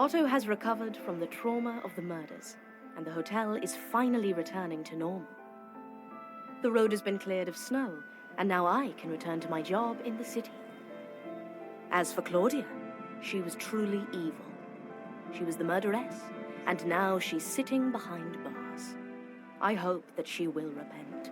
Otto has recovered from the trauma of the murders, and the hotel is finally returning to normal. The road has been cleared of snow, and now I can return to my job in the city. As for Claudia, she was truly evil. She was the murderess, and now she's sitting behind bars. I hope that she will repent.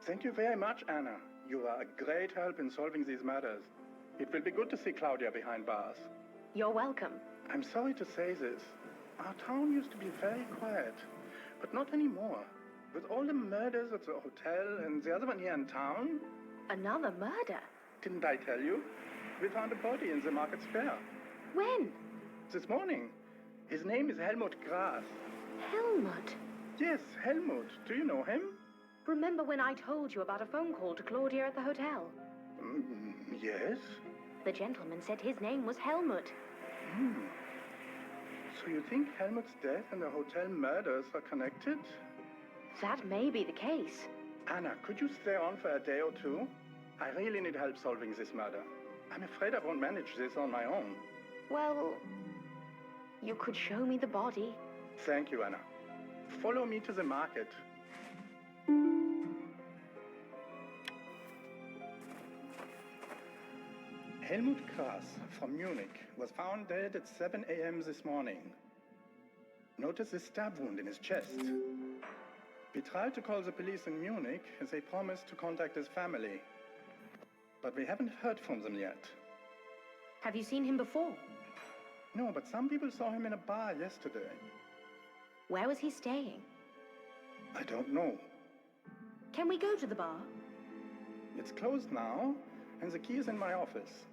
Thank you very much, Anna. You are a great help in solving these matters. It will be good to see Claudia behind bars. You're welcome. I'm sorry to say this. Our town used to be very quiet, but not anymore. With all the murders at the hotel and the other one here in town. Another murder? Didn't I tell you? We found a body in the market square. When? This morning. His name is Helmut Gras. Helmut? Yes, Helmut. Do you know him? Remember when I told you about a phone call to Claudia at the hotel? Yes. The gentleman said his name was Helmut. So you think Helmut's death and the hotel murders are connected? That may be the case. Anna, could you stay on for a day or two? I really need help solving this murder. I'm afraid I won't manage this on my own. Well, you could show me the body. Thank you, Anna. Follow me to the market. Helmut Gras from Munich was found dead at 7 a.m. this morning. Notice the stab wound in his chest. We tried to call the police in Munich as they promised to contact his family. But we haven't heard from them yet. Have you seen him before? No, but some people saw him in a bar yesterday. Where was he staying? I don't know. Can we go to the bar? It's closed now, and the key is in my office.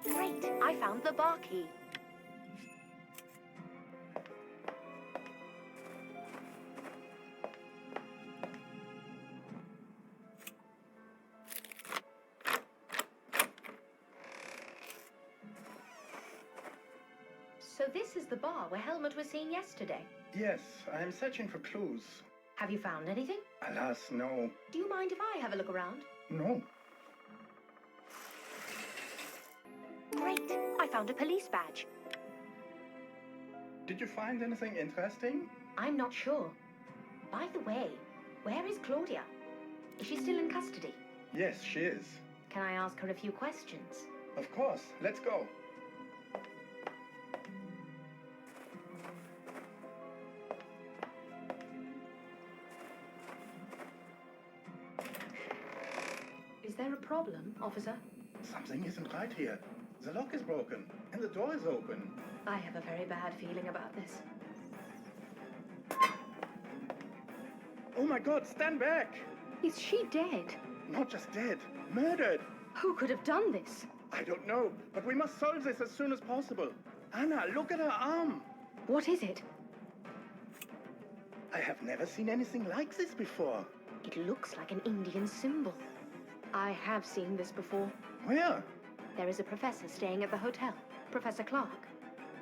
Great! I found the bar key. So this is the bar where Helmut was seen yesterday? Yes, I am searching for clues. Have you found anything? Alas, no. Do you mind if I have a look around? No. Great! I found a police badge. Did you find anything interesting? I'm not sure. By the way, where is Claudia? Is she still in custody? Yes, she is. Can I ask her a few questions? Of course. Let's go. Is there a problem, officer? Something isn't right here. The lock is broken, and the door is open. I have a very bad feeling about this. Oh my God, stand back! Is she dead? Not just dead, murdered! Who could have done this? I don't know, but we must solve this as soon as possible. Anna, look at her arm! What is it? I have never seen anything like this before. It looks like an Indian symbol. I have seen this before. Where? There is a professor staying at the hotel, Professor Clark.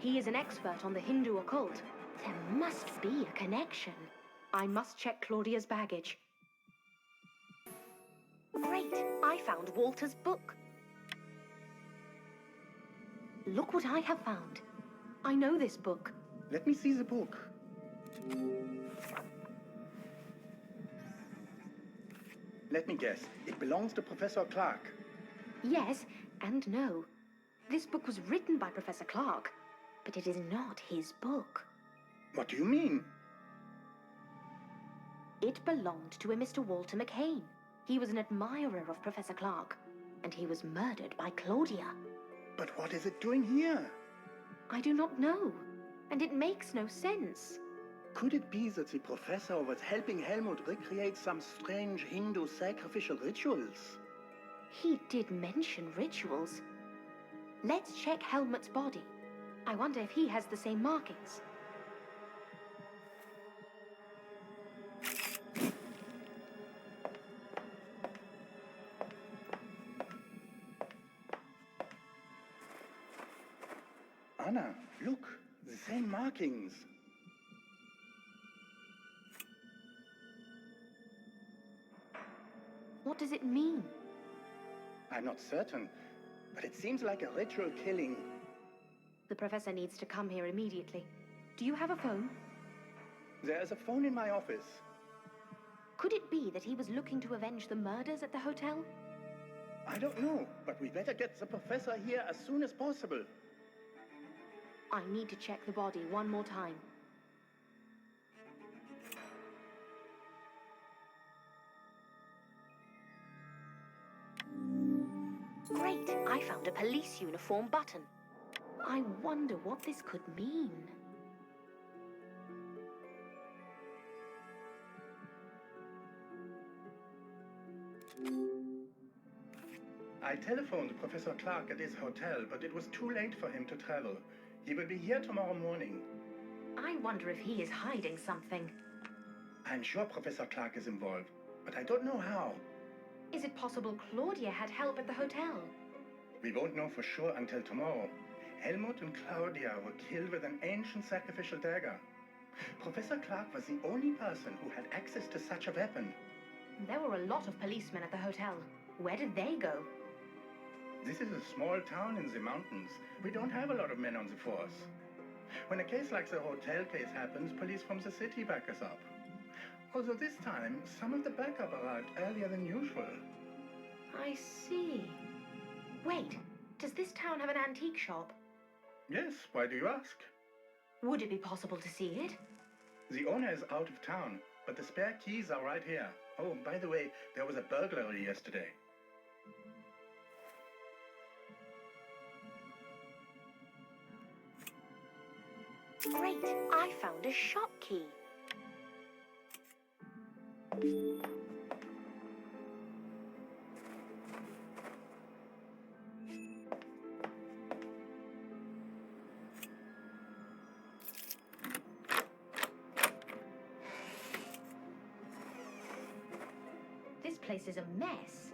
He is an expert on the Hindu occult. There must be a connection. I must check Claudia's baggage. Great! I found Walter's book. Look what I have found. I know this book. Let me see the book. Let me guess. It belongs to Professor Clark. Yes and no. This book was written by Professor Clark, but it is not his book. What do you mean? It belonged to a Mr. Walter McCain. He was an admirer of Professor Clark. and he was murdered by Claudia. But what is it doing here? I do not know, and it makes no sense. Could it be that the professor was helping Helmut recreate some strange Hindu sacrificial rituals? He did mention rituals. Let's check Helmut's body. I wonder if he has the same markings. Anna, look, the same markings. What does it mean? I'm not certain, but it seems like a ritual killing. The professor needs to come here immediately. Do you have a phone? There is a phone in my office. Could it be that he was looking to avenge the murders at the hotel? I don't know, but we better get the professor here as soon as possible. I need to check the body one more time. Great! I found a police uniform button. I wonder what this could mean. I telephoned Professor Clark at his hotel, but it was too late for him to travel. He will be here tomorrow morning. I wonder if he is hiding something. I'm sure Professor Clark is involved, but I don't know how. Is it possible Claudia had help at the hotel? We won't know for sure until tomorrow. Helmut and Claudia were killed with an ancient sacrificial dagger. Professor Clark was the only person who had access to such a weapon. There were a lot of policemen at the hotel. Where did they go? This is a small town in the mountains. We don't have a lot of men on the force. When a case like the hotel case happens, police from the city back us up. Although this time, some of the backup arrived earlier than usual. I see. Wait, does this town have an antique shop? Yes, why do you ask? Would it be possible to see it? The owner is out of town, but the spare keys are right here. Oh, by the way, there was a burglary yesterday. Great, I found a shop key. This place is a mess.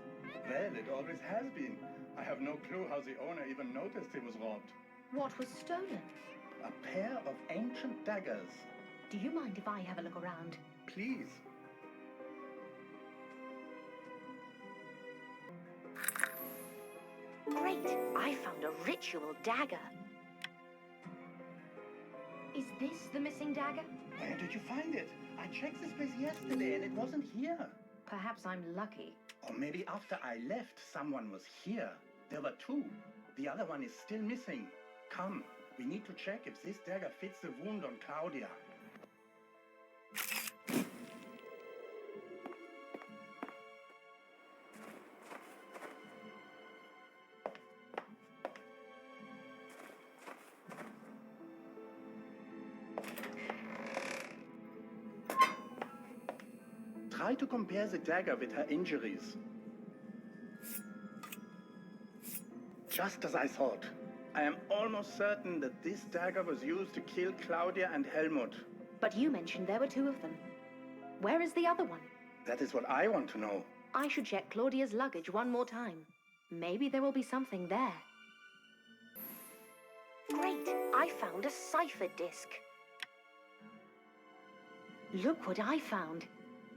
Well, it always has been. I have no clue how the owner even noticed he was robbed. What was stolen? A pair of ancient daggers. Do you mind if I have a look around? Please. Great, I found a ritual dagger. Is this the missing dagger? Where did you find it? I checked this place yesterday and it wasn't here. Perhaps I'm lucky. Or maybe after I left, someone was here. There were two. The other one is still missing. Come, we need to check if this dagger fits the wound on Claudia. Try to compare the dagger with her injuries. Just as I thought. I am almost certain that this dagger was used to kill Claudia and Helmut. But you mentioned there were two of them. Where is the other one? That is what I want to know. I should check Claudia's luggage one more time. Maybe there will be something there. Great! I found a cipher disk. Look what I found.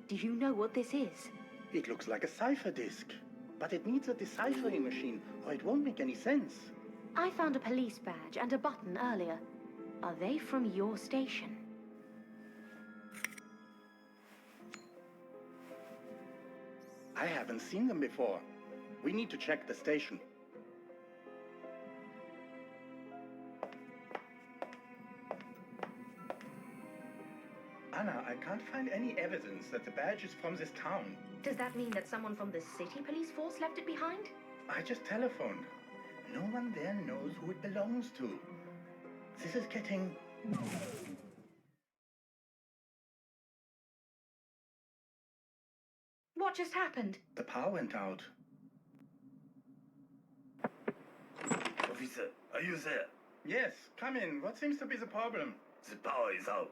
Do you know what this is? It looks like a cipher disk, but it needs a deciphering machine or it won't make any sense. I found a police badge and a button earlier. Are they from your station? I haven't seen them before. We need to check the station. Anna, I can't find any evidence that the badge is from this town. Does that mean that someone from the city police force left it behind? I just telephoned. No one there knows who it belongs to. This is getting... What just happened? The power went out. Officer, are you there? Yes, come in. What seems to be the problem? The power is out.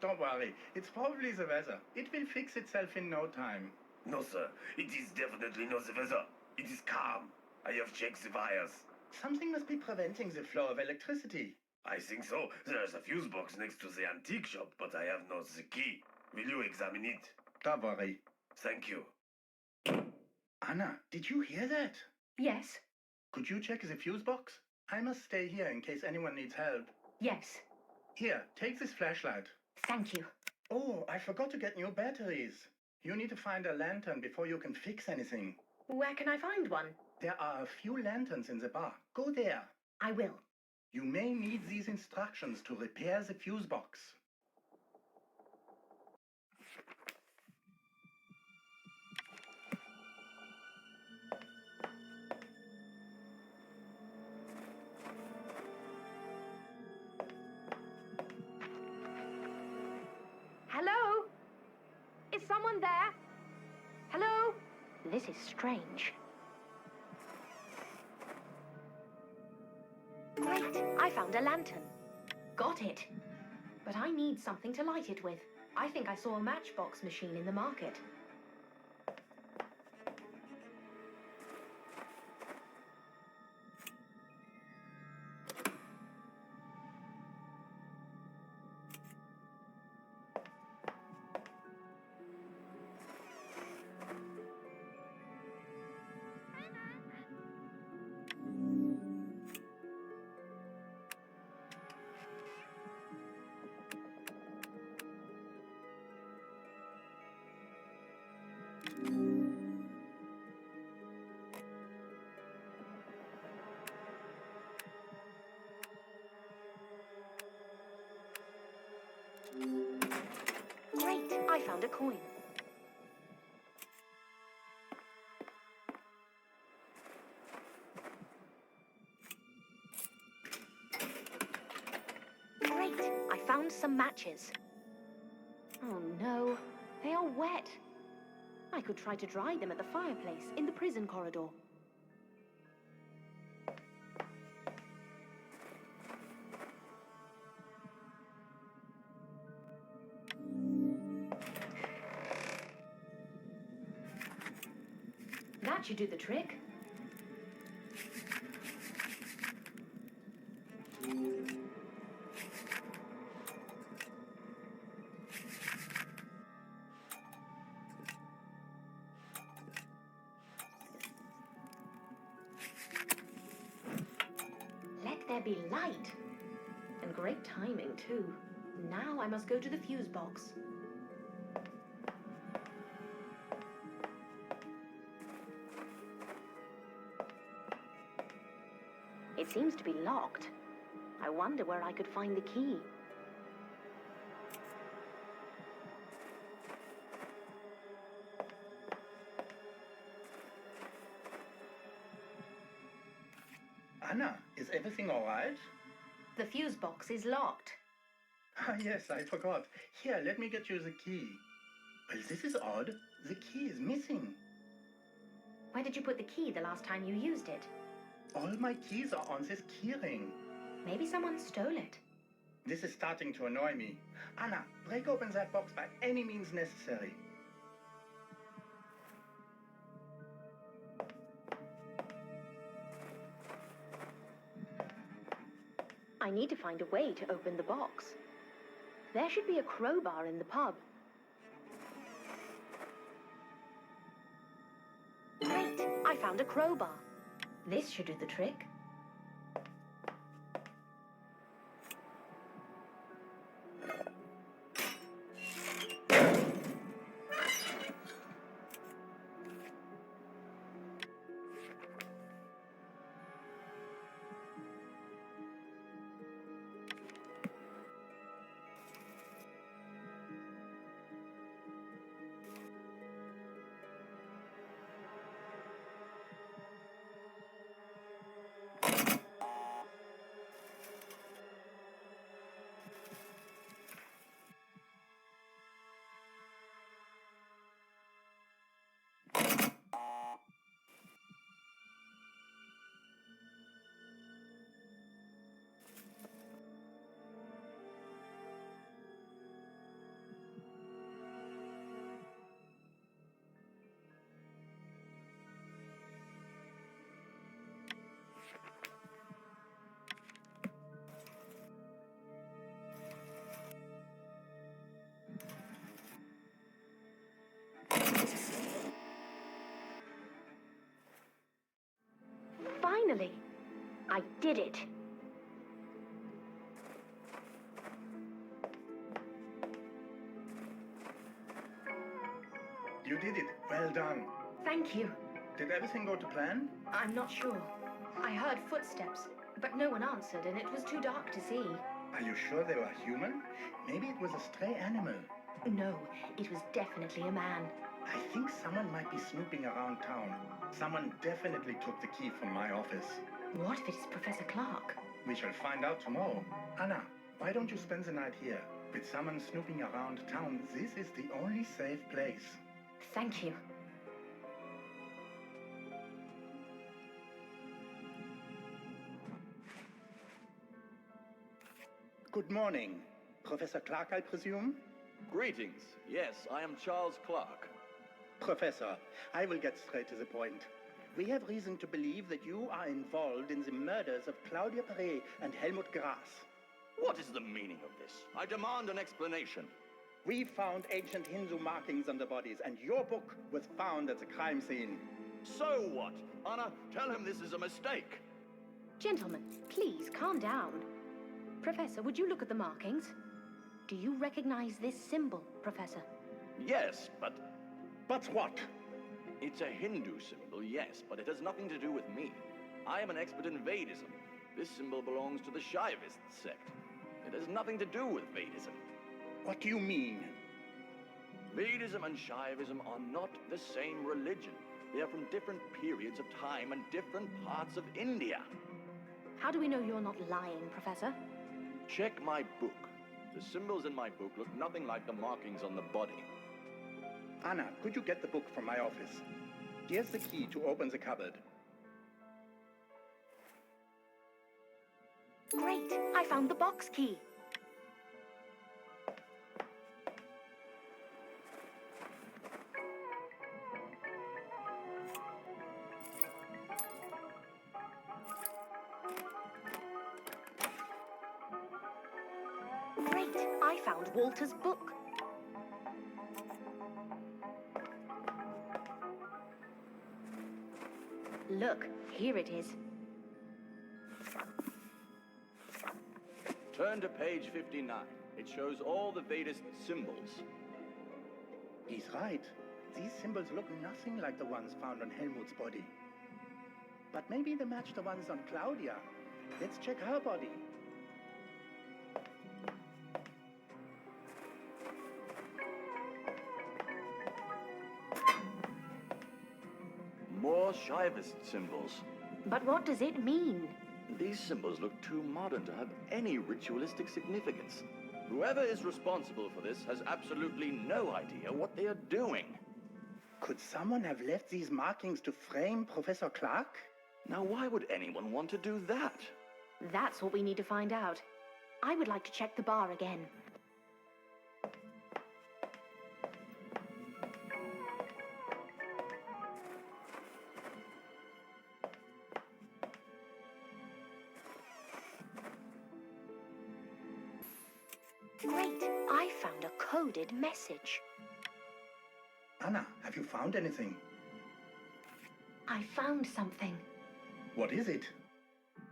Don't worry. It's probably the weather. It will fix itself in no time. No, sir. It is definitely not the weather. It is calm. I have checked the wires. Something must be preventing the flow of electricity. I think so. There is a fuse box next to the antique shop, but I have not the key. Will you examine it? Don't worry. Thank you. Anna, did you hear that? Yes. Could you check the fuse box? I must stay here in case anyone needs help. Yes. Here, take this flashlight. Thank you. Oh, I forgot to get new batteries. You need to find a lantern before you can fix anything. Where can I find one? There are a few lanterns in the bar. Go there. I will. You may need these instructions to repair the fuse box. Hello? Is someone there? Hello? This is strange. Great, I found a lantern. Got it. But I need something to light it with. I think I saw a matchbox machine in the market. Great, I found a coin. Great, I found some matches. Oh no, they are wet. I could try to dry them at the fireplace in the prison corridor. That should do the trick. Let there be light. And great timing, too. Now I must go to the fuse box. It seems to be locked. I wonder where I could find the key. Anna, is everything all right? The fuse box is locked. Ah, yes, I forgot. Here, let me get you the key. Well, this is odd. The key is missing. Where did you put the key the last time you used it? All my keys are on this keyring. Maybe someone stole it. This is starting to annoy me. Anna, break open that box by any means necessary. I need to find a way to open the box. There should be a crowbar in the pub. Great! I found a crowbar. This should do the trick. I did it. You did it. Well done. Thank you. Did everything go to plan? I'm not sure. I heard footsteps, but no one answered, and it was too dark to see. Are you sure they were human? Maybe it was a stray animal. No, it was definitely a man. I think someone might be snooping around town. Someone definitely took the key from my office. What if it is Professor Clark? We shall find out tomorrow. Anna, why don't you spend the night here? With someone snooping around town, this is the only safe place. Thank you. Good morning. Professor Clark, I presume? Greetings. Yes, I am Charles Clark. Professor, I will get straight to the point. We have reason to believe that you are involved in the murders of Claudia Perret and Helmut Grass. What is the meaning of this? I demand an explanation. We found ancient Hindu markings on the bodies, and your book was found at the crime scene. So what? Anna, tell him this is a mistake. Gentlemen, please calm down. Professor, would you look at the markings? Do you recognize this symbol, Professor? Yes, but But what? it's a Hindu symbol, yes, but it has nothing to do with me. I am an expert in Vedism. This symbol belongs to the Shaivist sect. It has nothing to do with Vedism. What do you mean? Vedism and Shaivism are not the same religion. They are from different periods of time and different parts of India. How do we know you're not lying, Professor? Check my book. The symbols in my book look nothing like the markings on the body. Anna, could you get the book from my office? Here's the key to open the cupboard. Great! I found the box key. Great! I found Walter's book. Look, here it is. Turn to page 59. It shows all the Vedist symbols. He's right. These symbols look nothing like the ones found on Helmut's body. But maybe they match the ones on Claudia. Let's check her body. More Shaivist symbols. But what does it mean? These symbols look too modern to have any ritualistic significance. Whoever is responsible for this has absolutely no idea what they are doing. Could someone have left these markings to frame Professor Clark? Now, why would anyone want to do that? That's what we need to find out. I would like to check the bar again. Great! I found a coded message. Anna, have you found anything? I found something. What is it?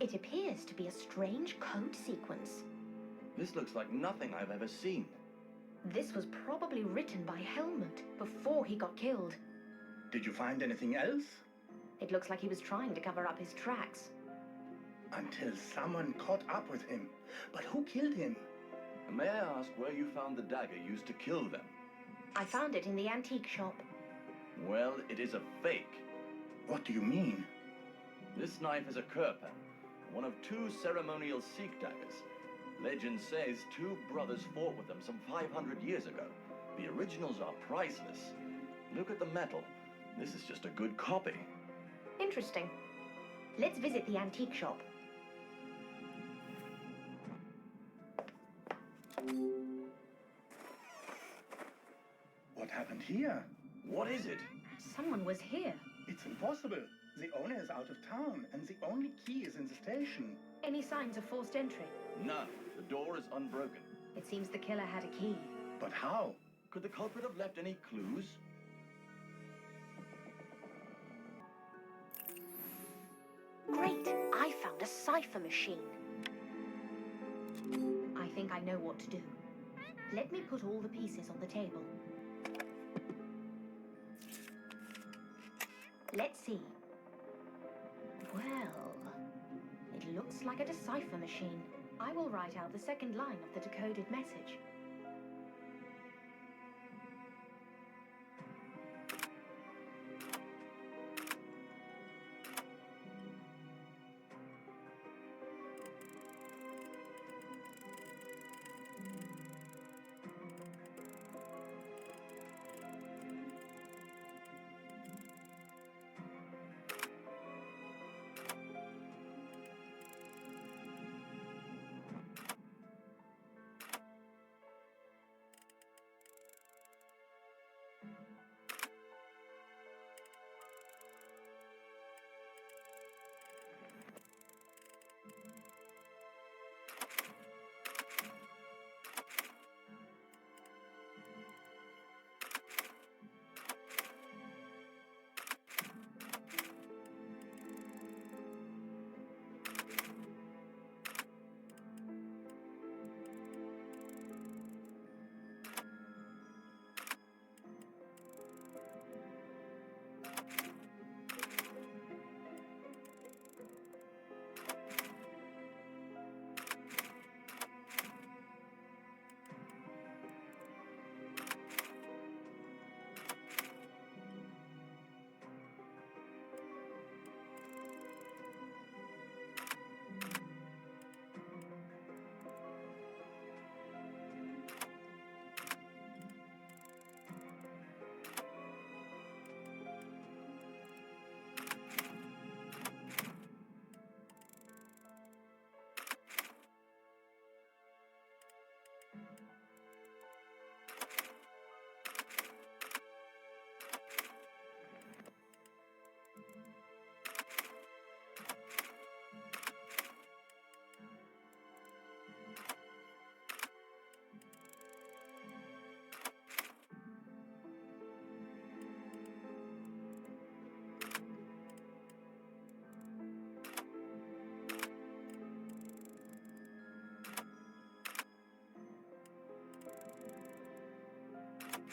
It appears to be a strange code sequence. This looks like nothing I've ever seen. This was probably written by Helmut before he got killed. Did you find anything else? It looks like he was trying to cover up his tracks. Until someone caught up with him. But who killed him? May I ask where you found the dagger used to kill them? I found it in the antique shop. Well, it is a fake. What do you mean? This knife is a Kirpan, one of two ceremonial Sikh daggers. Legend says two brothers fought with them some 500 years ago. The originals are priceless. Look at the metal. This is just a good copy. Interesting. Let's visit the antique shop. What happened here? What is it? Someone was here. It's impossible. The owner is out of town, and the only key is in the station. Any signs of forced entry? None. The door is unbroken. It seems the killer had a key. But how? Could the culprit have left any clues? Great! I found a sign cipher machine. I think I know what to do. Let me put all the pieces on the table. Let's see. Well, it looks like a decipher machine. I will write out the second line of the decoded message.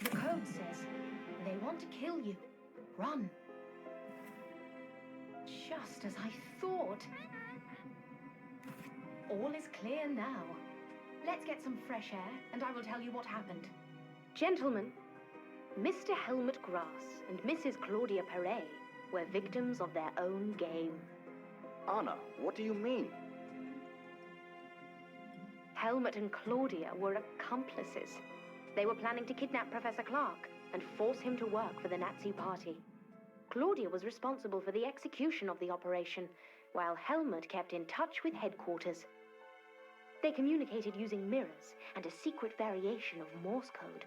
The code says they want to kill you. Run. Just as I thought. All is clear now. Let's get some fresh air, and I will tell you what happened. Gentlemen, Mr. Helmut Grass and Mrs. Claudia Perret were victims of their own game. Anna, what do you mean? Helmut and Claudia were accomplices. They were planning to kidnap Professor Clark and force him to work for the Nazi Party. Claudia was responsible for the execution of the operation, while Helmut kept in touch with headquarters. They communicated using mirrors and a secret variation of Morse code.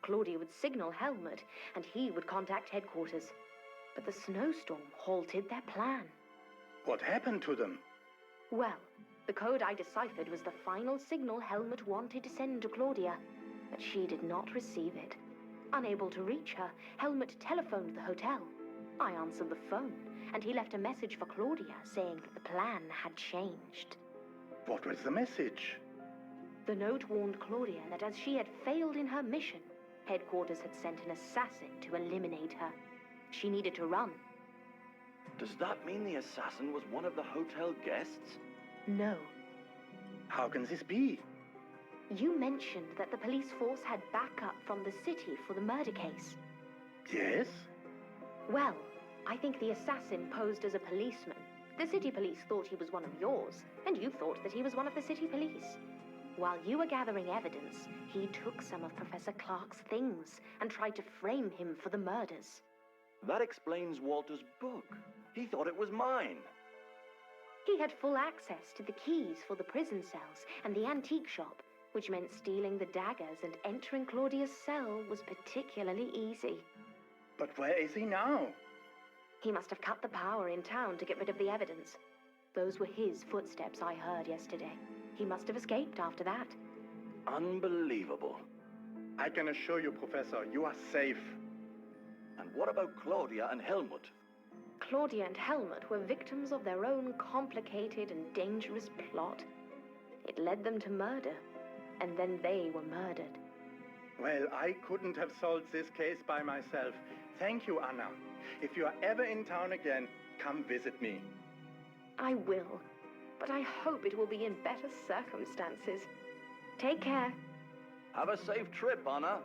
Claudia would signal Helmut, and he would contact headquarters. But the snowstorm halted their plan. What happened to them? Well, the code I deciphered was the final signal Helmut wanted to send to Claudia, but she did not receive it. Unable to reach her, Helmut telephoned the hotel. I answered the phone, and he left a message for Claudia saying that the plan had changed. What was the message? The note warned Claudia that as she had failed in her mission, headquarters had sent an assassin to eliminate her. She needed to run. Does that mean the assassin was one of the hotel guests? No. How can this be? You mentioned that the police force had backup from the city for the murder case. Yes? Well, I think the assassin posed as a policeman. The city police thought he was one of yours, and you thought that he was one of the city police. While you were gathering evidence, he took some of Professor Clark's things and tried to frame him for the murders. That explains Walter's book. He thought it was mine. He had full access to the keys for the prison cells and the antique shop, which meant stealing the daggers and entering Claudia's cell was particularly easy. But where is he now? He must have cut the power in town to get rid of the evidence. Those were his footsteps I heard yesterday. He must have escaped after that. Unbelievable. I can assure you, Professor, you are safe. And what about Claudia and Helmut? Claudia and Helmut were victims of their own complicated and dangerous plot. It led them to murder, and then they were murdered. Well, I couldn't have solved this case by myself. Thank you, Anna. If you are ever in town again, come visit me. I will, but I hope it will be in better circumstances. Take care. Have a safe trip, Anna.